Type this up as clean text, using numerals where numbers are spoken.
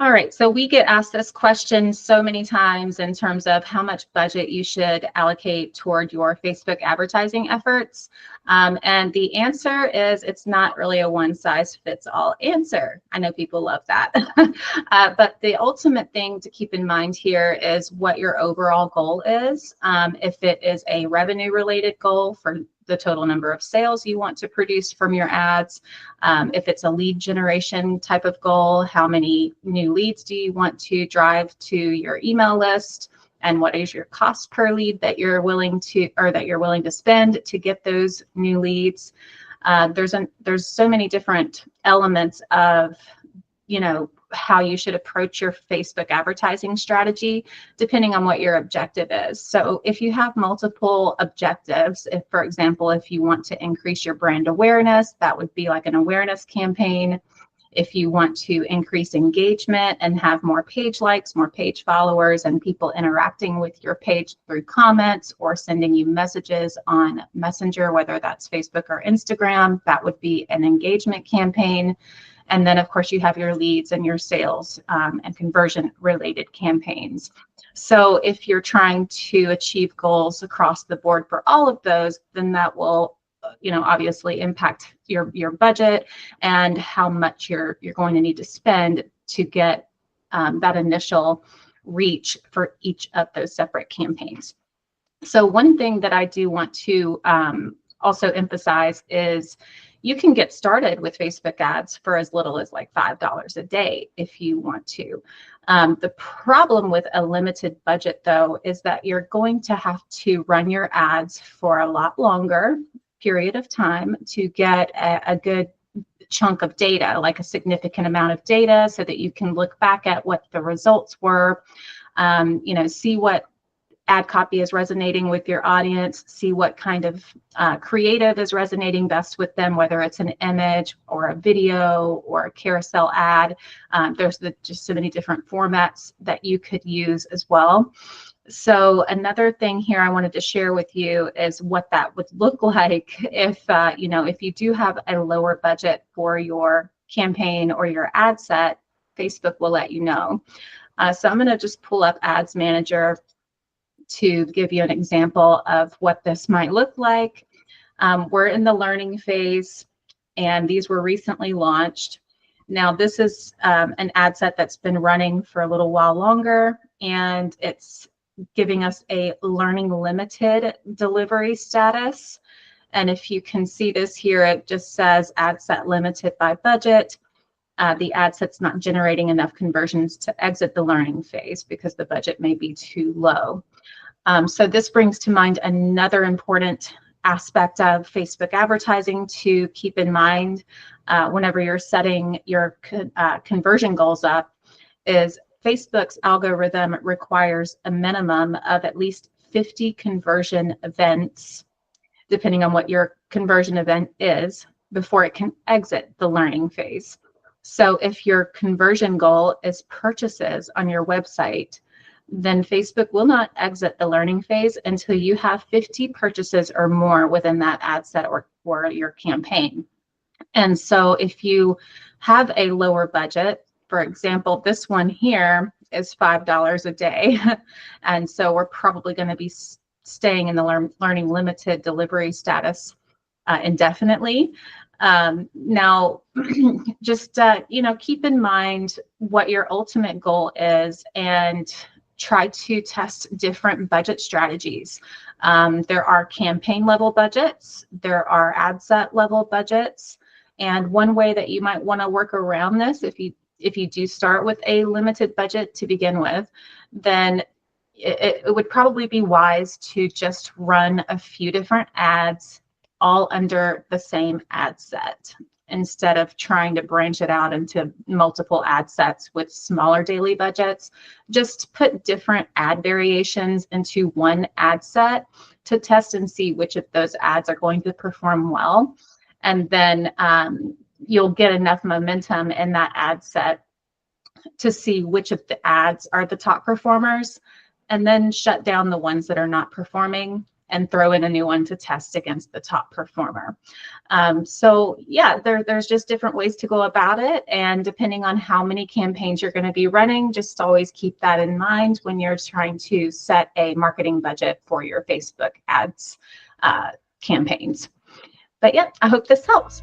All right, so we get asked this question so many times in terms of how much budget you should allocate toward your Facebook advertising efforts. And the answer is it's not really a one-size-fits-all answer. I know people love that. But the ultimate thing to keep in mind here is what your overall goal is. If it is a revenue-related goal for the total number of sales you want to produce from your ads. If it's a lead generation type of goal, how many new leads do you want to drive to your email list? And what is your cost per lead that you're willing to spend to get those new leads? There's so many different elements of, how you should approach your Facebook advertising strategy, depending on what your objective is. So if you have multiple objectives, if, for example, if you want to increase your brand awareness, that would be like an awareness campaign. If you want to increase engagement and have more page likes, more page followers, and people interacting with your page through comments or sending you messages on Messenger, whether that's Facebook or Instagram, that would be an engagement campaign. And then, of course, you have your leads and your sales and conversion related campaigns. So if you're trying to achieve goals across the board for all of those, then that will, obviously impact your budget and how much you're going to need to spend to get that initial reach for each of those separate campaigns. So one thing that I do want to also emphasize is you can get started with Facebook ads for as little as like $5 a day if you want to. The problem with a limited budget, though, is that you're going to have to run your ads for a lot longer period of time to get a good chunk of data, like a significant amount of data, so that you can look back at what the results were, see what ad copy is resonating with your audience, see what kind of creative is resonating best with them, whether it's an image or a video or a carousel ad. There's just so many different formats that you could use as well. So another thing here I wanted to share with you is what that would look like if, if you do have a lower budget for your campaign or your ad set, Facebook will let you know. So I'm going to just pull up Ads Manager to give you an example of what this might look like. We're in the learning phase, and these were recently launched. Now, this is an ad set that's been running for a little while longer, and it's giving us a learning limited delivery status. And if you can see this here, it just says ad set limited by budget. The ad set's not generating enough conversions to exit the learning phase because the budget may be too low. So this brings to mind another important aspect of Facebook advertising to keep in mind whenever you're setting your conversion goals up is Facebook's algorithm requires a minimum of at least 50 conversion events, depending on what your conversion event is, before it can exit the learning phase. So if your conversion goal is purchases on your website, then Facebook will not exit the learning phase until you have 50 purchases or more within that ad set or your campaign. And so if you have a lower budget, for example, this one here is $5 a day. And so we're probably going to be staying in the learning limited delivery status indefinitely. Now, just, keep in mind what your ultimate goal is and try to test different budget strategies. There are campaign level budgets, there are ad set level budgets, and one way that you might want to work around this, if you do start with a limited budget to begin with, then it would probably be wise to just run a few different ads all under the same ad set, instead of trying to branch it out into multiple ad sets with smaller daily budgets. Just put different ad variations into one ad set to test and see which of those ads are going to perform well. And then you'll get enough momentum in that ad set to see which of the ads are the top performers, and then shut down the ones that are not performing and throw in a new one to test against the top performer. So yeah, there's just different ways to go about it. And depending on how many campaigns you're going to be running, just always keep that in mind when you're trying to set a marketing budget for your Facebook ads campaigns. But yeah, I hope this helps.